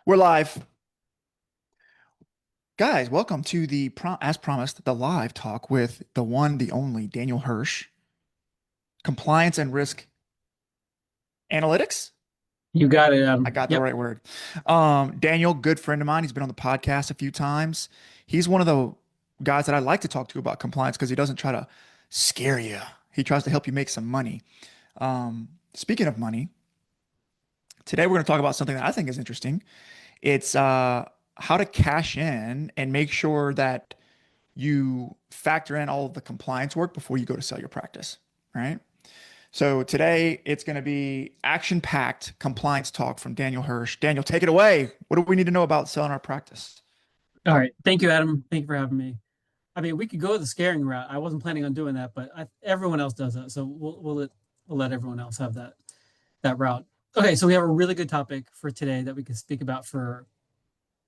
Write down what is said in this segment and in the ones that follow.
We're live. Guys, welcome to as promised, the live talk with the one, the only Daniel Hirsch, compliance and risk analytics. You got it, I Adam. got the Yep. right word. Daniel, good friend of mine. He's been on the podcast a few times. He's one of the guys that I like to talk to about compliance because he doesn't try to scare you. He tries to help you make some money. Speaking of money, today we're going to talk about something that I think is interesting. It's how to cash in and make sure that you factor in all of the compliance work before you go to sell your practice, right? So today it's going to be action-packed compliance talk from Daniel Hirsch. Daniel, take it away. What do we need to know about selling our practice? All right. Thank you, Adam. Thank you for having me. I mean, we could go the scaring route. I wasn't planning on doing that, but everyone else does that, so we'll let everyone else have that route. Okay, so we have a really good topic for today that we could speak about for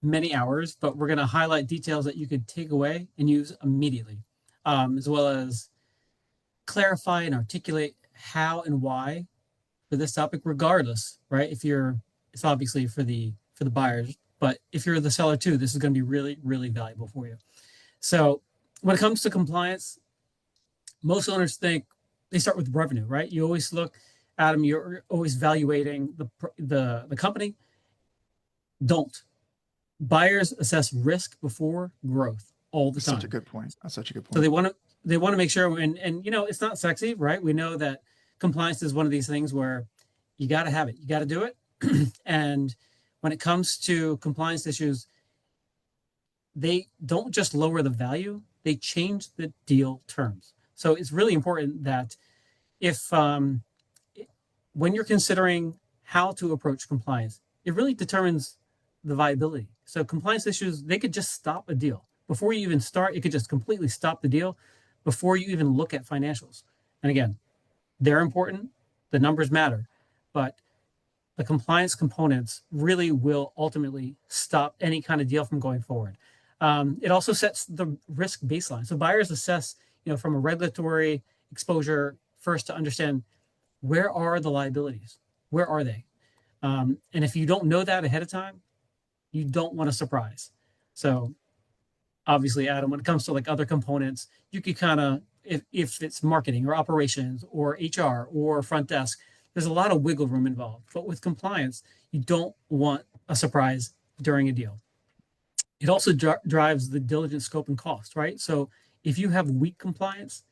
many hours, but we're going to highlight details that you could take away and use immediately, as well as clarify and articulate how and why for this topic, regardless, right? It's obviously for the buyers, but if you're the seller too, this is going to be really, really valuable for you. So when it comes to compliance, most owners think they start with revenue, right? You always look, Adam, you're always evaluating the company. Don't. Buyers assess risk before growth all the That's such a time. good point. That's such a good So point. they want to make sure, and it's not sexy, right? We know that compliance is one of these things where you got to have it, you got to do it. And when it comes to compliance issues, they don't just lower the value, they change the deal terms. So it's really important that if when you're considering how to approach compliance, it really determines the viability. So compliance issues, they could just stop a deal before you even start. It could just completely stop the deal before you even look at financials. And again, they're important. The numbers matter, but the compliance components really will ultimately stop any kind of deal from going forward. It also sets the risk baseline. So buyers assess, from a regulatory exposure first to understand where are the liabilities, where are they, and if you don't know that ahead of time, you don't want a surprise. So obviously, Adam, when it comes to like other components, you could kind of, if it's marketing or operations or HR or front desk, there's a lot of wiggle room involved. But with compliance, you don't want a surprise during a deal. It also drives the diligence scope and cost, right? So if you have weak compliance,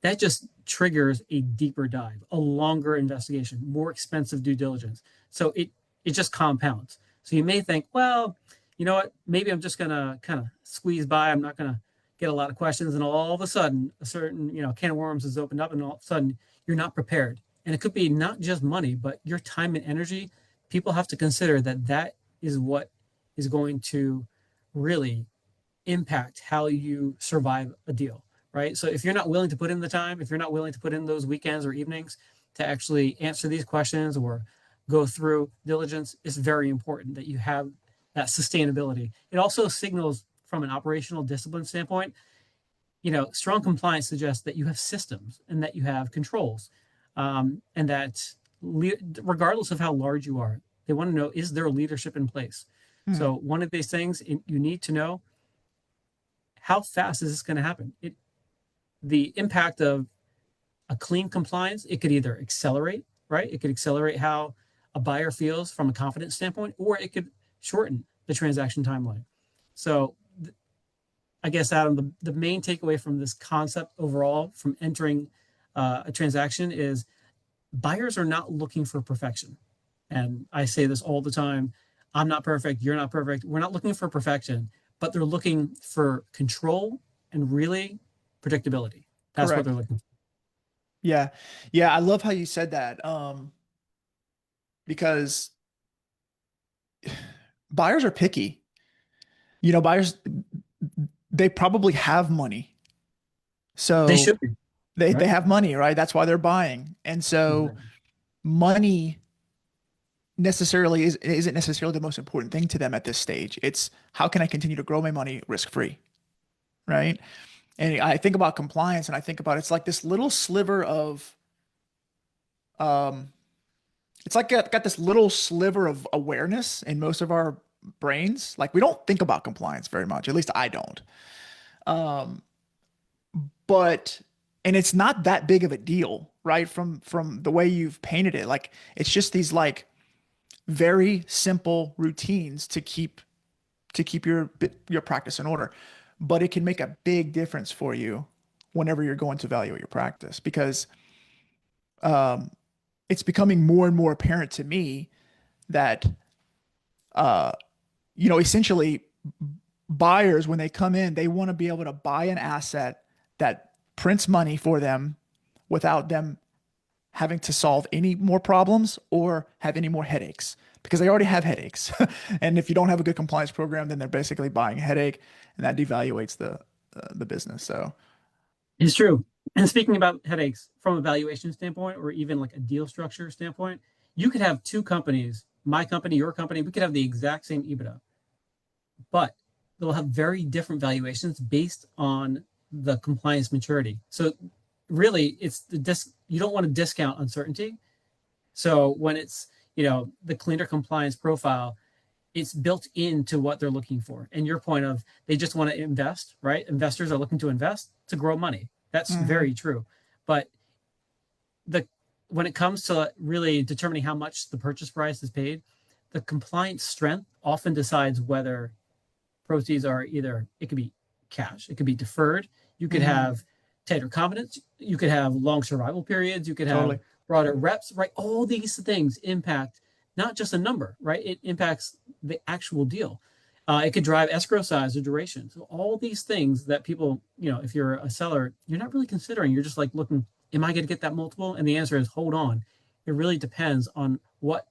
that just triggers a deeper dive, a longer investigation, more expensive due diligence. So it just compounds. So you may think, well, you know what? Maybe I'm just gonna kind of squeeze by. I'm not gonna get a lot of questions, and all of a sudden, a certain can of worms is opened up, and all of a sudden you're not prepared. And it could be not just money, but your time and energy. People have to consider that that is what is going to really impact how you survive a deal, right? So if you're not willing to put in the time, if you're not willing to put in those weekends or evenings to actually answer these questions or go through diligence, it's very important that you have that sustainability. It also signals from an operational discipline standpoint, strong compliance suggests that you have systems and that you have controls, and that regardless of how large you are, they want to know, is there leadership in place? Hmm. So one of these things you need to know, how fast is this going to happen? The impact of a clean compliance, it could either accelerate, right? It could accelerate how a buyer feels from a confidence standpoint, or it could shorten the transaction timeline. So I guess, Adam, the main takeaway from this concept overall from entering a transaction is buyers are not looking for perfection. And I say this all the time. I'm not perfect. You're not perfect. We're not looking for perfection, but they're looking for control and really predictability. That's what they're Correct. looking for. Yeah. Yeah. I love how you said that. Because buyers are picky. Buyers, they probably have money. They So should be, they right? have money, right? That's why they're buying. And so Exactly. money isn't necessarily the most important thing to them at this stage. It's how can I continue to grow my money risk free, right? And I think about compliance and I think about it's like this little sliver of um it's like got this little sliver of awareness in most of our brains. Like we don't think about compliance very much. At least I don't. Um, but and it's not that big of a deal, right? From the way you've painted it. Like it's just these like very simple routines to keep your practice in order. But it can make a big difference for you whenever you're going to evaluate your practice because um, it's becoming more and more apparent to me that uh, essentially buyers when they come in, they want to be able to buy an asset that prints money for them without them having to solve any more problems or have any more headaches because they already have headaches. And if you don't have a good compliance program, then they're basically buying a headache, and that devaluates the business. So, It's true. And speaking about headaches from a valuation standpoint, or even like a deal structure standpoint, you could have two companies, my company, your company, we could have the exact same EBITDA, but they'll have very different valuations based on the compliance maturity. So really it's you don't want to discount uncertainty. So when it's, the cleaner compliance profile, it's built into what they're looking for. And your point of they just want to invest, right? Investors are looking to invest to grow money. That's mhm. very true. But the when it comes to really determining how much the purchase price is paid, the compliance strength often decides whether proceeds are either, it could be cash, it could be deferred, you could Mhm. have tighter covenants, you could have long survival periods, you could have Totally. broader reps, right? All these things impact not just a number, right? It impacts the actual deal. It could drive escrow size or duration. So all these things that people, if you're a seller, you're not really considering. You're just like looking, am I going to get that multiple? And the answer is, hold on. It really depends on what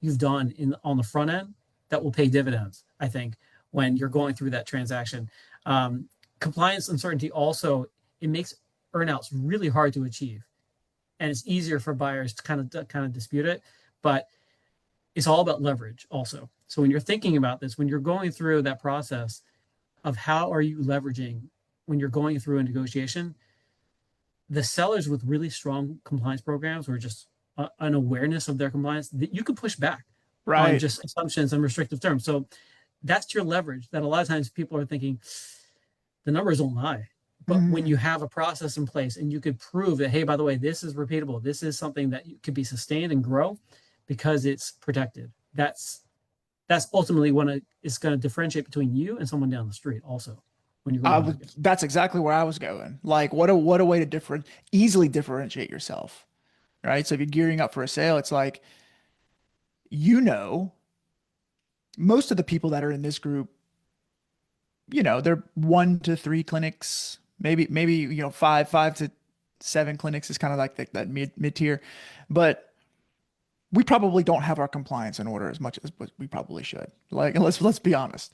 you've done on the front end that will pay dividends, I think, when you're going through that transaction. Um, Compliance uncertainty also, it makes earnouts really hard to achieve, and it's easier for buyers to kind of dispute it. But it's all about leverage also. So when you're thinking about this, when you're going through that process of how are you leveraging when you're going through a negotiation, the sellers with really strong compliance programs or just an awareness of their compliance, that you can push back on Right. just assumptions and restrictive terms. So that's your leverage that a lot of times people are thinking the numbers don't lie. But when Mhm. you have a process in place and you could prove that, hey, by the way, this is repeatable, this is something that could be sustained and grow because it's protected. That's ultimately what it's going to differentiate between you and someone down the street also when you're going to market. That's exactly where I was going. Like, what a way to easily differentiate yourself, right? So if you're gearing up for a sale, it's like, you know, most of the people that are in this group, they're 1 to 3 clinics, maybe, five to 7 clinics is kind of like that mid tier, but we probably don't have our compliance in order as much as we probably should. Like, let's be honest.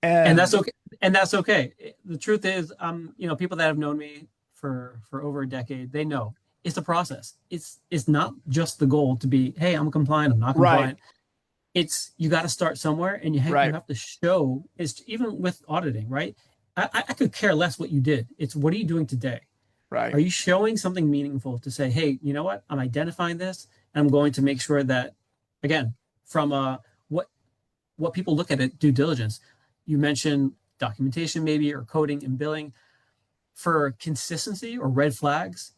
And that's And okay. And that's okay. The truth is, people that have known me for over a decade, they know it's a process. It's not just the goal to be, hey, I'm compliant, I'm not right, compliant. It's you got to start somewhere, and you right, have to show. It's even with auditing, right? I could care less what you did. It's what are you doing today? right. Are you showing something meaningful to say, hey, you know what? I'm identifying this, and I'm going to make sure that, again, from what what people look at it, due diligence. You mentioned documentation, maybe, or coding and billing. For consistency or red flags,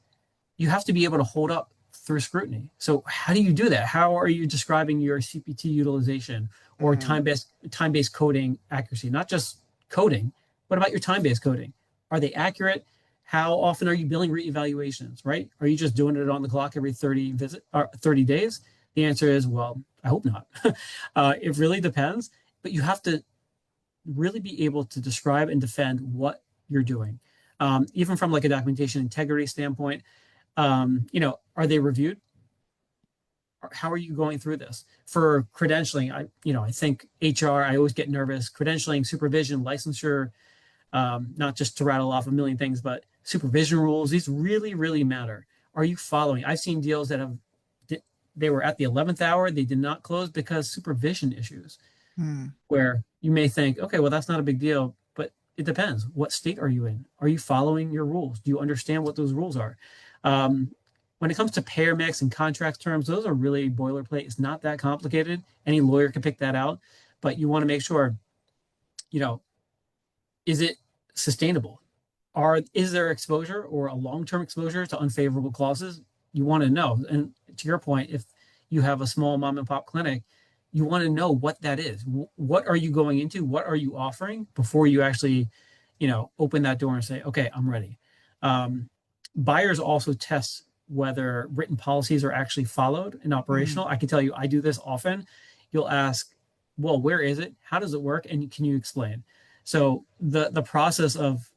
you have to be able to hold up through scrutiny. So how do you do that? How are you describing your CPT utilization or Hmm. time based coding accuracy? Not just coding. What about your time based coding? Are they accurate? How often are you billing reevaluations? Right? Are you just doing it on the clock every 30 days? The answer is, well, I hope not. It really depends, but you have to really be able to describe and defend what you're doing, even from like a documentation integrity standpoint. Are they reviewed? How are you going through this for credentialing? I think HR, I always get nervous. Credentialing, supervision, licensure, not just to rattle off a million things, but supervision rules. These really, really matter. Are you following? I've seen deals that have they were at the 11th hour, they did not close because supervision issues. Hmm. Where you may think, okay, well, that's not a big deal, but it depends. What state are you in? Are you following your rules? Do you understand what those rules are? Um, When it comes to payer mix and contract terms, those are really boilerplate. It's not that complicated. Any lawyer can pick that out, but you want to make sure, you know, is it sustainable? Is there exposure or a long-term exposure to unfavorable clauses? You want to know. And to your point, if you have a small mom and pop clinic, you want to know what that is. What are you going into? What are you offering before you actually, open that door and say, okay, I'm ready. Um, Buyers also test whether written policies are actually followed and Mm, operational. I can tell you, I do this often. You'll ask, well, where is it? How does it work? And can you explain? So the process of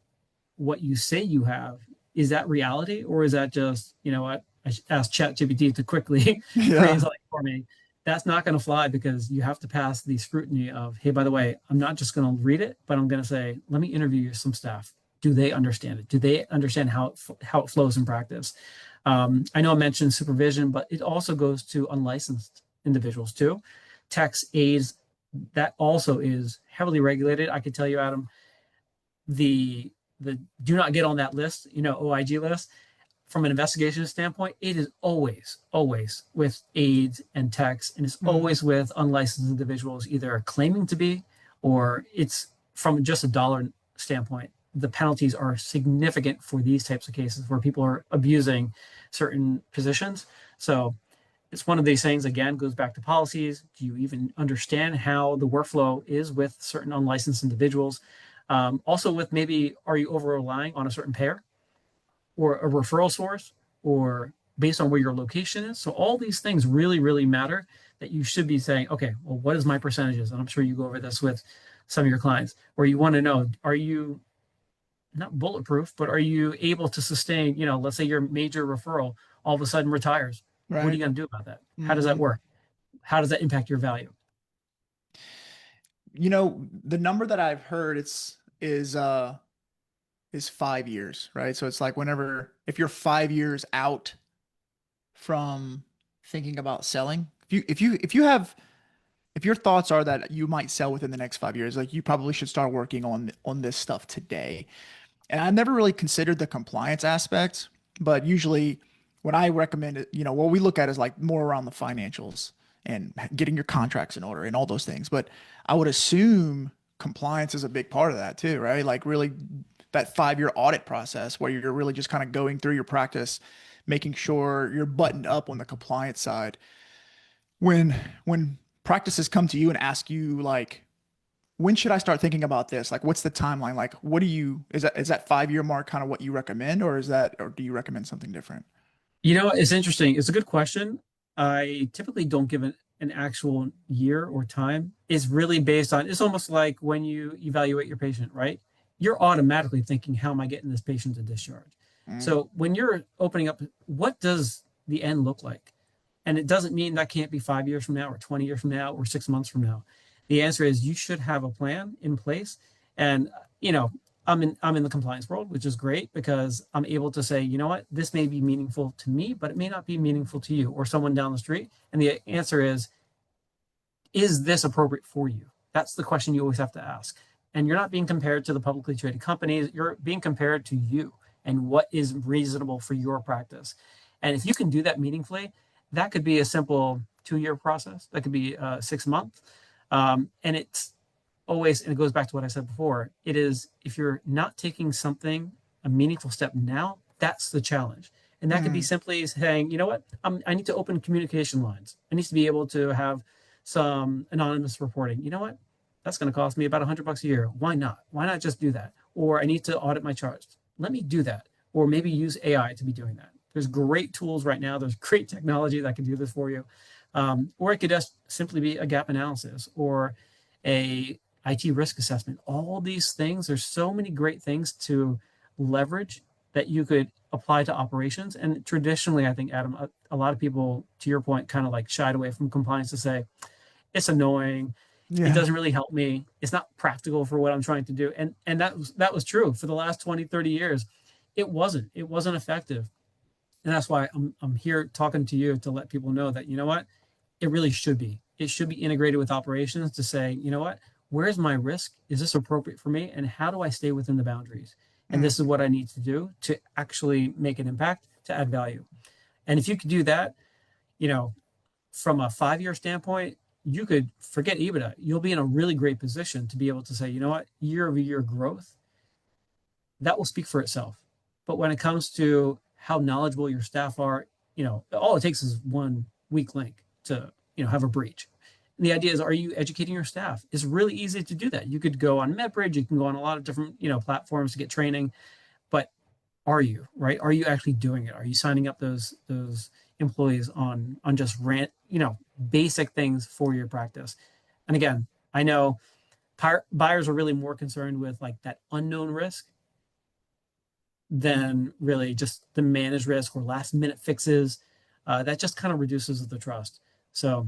what you say you have, is that reality, or is that just, what, I asked ChatGPT to quickly create yeah. something for me? That's not going to fly, because you have to pass the scrutiny of, hey, by the way, I'm not just going to read it, but I'm going to say, let me interview some staff. Do they understand it? Do they understand how it flows in practice? I know I mentioned supervision, but it also goes to unlicensed individuals too. Techs, aides, that also is heavily regulated. I could tell you, Adam, the the do not get on that list, OIG list. From an investigation standpoint, it is always with aides and techs, and it's Mm, always with unlicensed individuals, either claiming to be, or it's from just a dollar standpoint. The penalties are significant for these types of cases where people are abusing certain positions. So it's one of these things, again, goes back to policies. Do you even understand how the workflow is with certain unlicensed individuals? Also, with maybe, are you over relying on a certain payer or a referral source, or based on where your location is? So all these things really, really matter, that you should be saying, okay, well, what is my percentages? And I'm sure you go over this with some of your clients, where you want to know, are you not bulletproof, but are you able to sustain, let's say your major referral all of a sudden retires. What are right. you going to do about that? How does that Hmm. work? How does that impact your value? The number that I've heard is 5 years, right? So it's like whenever if you're 5 years out from thinking about selling, if your thoughts are that you might sell within the next 5 years, like you probably should start working on this stuff today. And I've never really considered the compliance aspect, but usually when I recommend it, what we look at is like more around the financials and getting your contracts in order and all those things. But I would assume compliance is a big part of that too, right? Like really that 5 year audit process where you're really just kind of going through your practice, making sure you're buttoned up on the compliance side. When practices come to you and ask you like, when should I start thinking about this? Like, what's the timeline? Like, what do you, is that 5 year mark kind of what you recommend, or do you recommend something different? It's interesting. It's a good question. I typically don't give an actual year or time. It's really based on, it's almost like when you evaluate your patient, right? You're automatically thinking, how am I getting this patient to discharge? Mm, So when you're opening up, what does the end look like? And it doesn't mean that can't be 5 years from now, or 20 years from now, or 6 months from now. The answer is, you should have a plan in place. And, you know, I'm in the compliance world, which is great, because I'm able to say, you know what, this may be meaningful to me, but it may not be meaningful to you or someone down the street. And the answer is this appropriate for you? That's the question you always have to ask. And you're not being compared to the publicly traded companies. You're being compared to you and what is reasonable for your practice. And if you can do that meaningfully, that could be a simple 2 year process. That could be 6 months. And it's always, and it goes back to what I said before, it is, if you're not taking something, a meaningful step now, that's the challenge. And that could be mm, simply saying, you know what, I need to open communication lines. I need to be able to have some anonymous reporting. You know what? That's going to cost me about $100 a year. Why not? Why not just do that? Or I need to audit my charts. Let me do that. Or maybe use AI to be doing that. There's great tools right now. There's great technology that can do this for you. Or it could just simply be a gap analysis, or a IT risk assessment. All these things, there's so many great things to leverage that you could apply to operations. And traditionally, I think, Adam, a lot of people, to your point, kind of like shied away from compliance to say, it's annoying. It yeah. doesn't really help me. It's not practical for what I'm trying to do. And that was true for the last 20, 30 years. It wasn't effective. And that's why I'm here talking to you, to let people know that, you know what, it really should be. It should be integrated with operations to say, you know what, where's my risk? Is this appropriate for me? And how do I stay within the boundaries? And Mm, this is what I need to do to actually make an impact, to add value. And if you could do that, you know, from a 5 year standpoint, you could forget EBITDA. You'll be in a really great position to be able to say, you know what, year over year growth, that will speak for itself. But when it comes to how knowledgeable your staff are, all it takes is one weak link to, have a breach. And the idea is, are you educating your staff? It's really easy to do that. You could go on MedBridge, you can go on a lot of different, platforms to get training, but are you, right? Are you actually doing it? Are you signing up those employees on just rant, basic things for your practice? And again, I know buyers are really more concerned with like that unknown risk than really just the managed risk or last minute fixes. That just kind of reduces the trust. So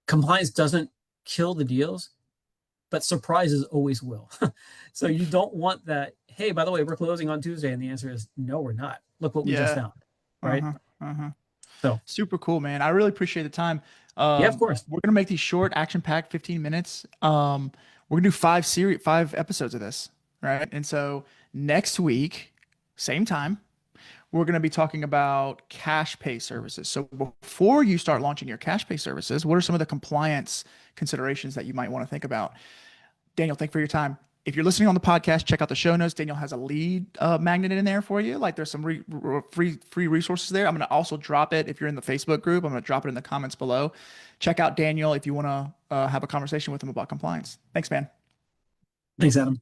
compliance doesn't kill the deals, but surprises always will. So you don't want that. Hey, by the way, we're closing on Tuesday, and the answer is no, we're not. Look what we just Yeah. found, right? Uh-huh. Uh-huh. So Super cool, man. I really appreciate the time. yeah, of course. We're gonna make these short, action-packed 15 minutes. We're gonna do 5 episodes of this, right? And so next week, same time, we're gonna be talking about cash pay services. So before you start launching your cash pay services, what are some of the compliance considerations that you might want to think about? Daniel, thank you for your time. If you're listening on the podcast, check out the show notes. Daniel has a lead magnet in there for you. Like there's some free resources there. I'm going to also drop it if you're in the Facebook group. I'm going to drop it in the comments below. Check out Daniel if you want to have a conversation with him about compliance. Thanks, man. Thanks, Adam.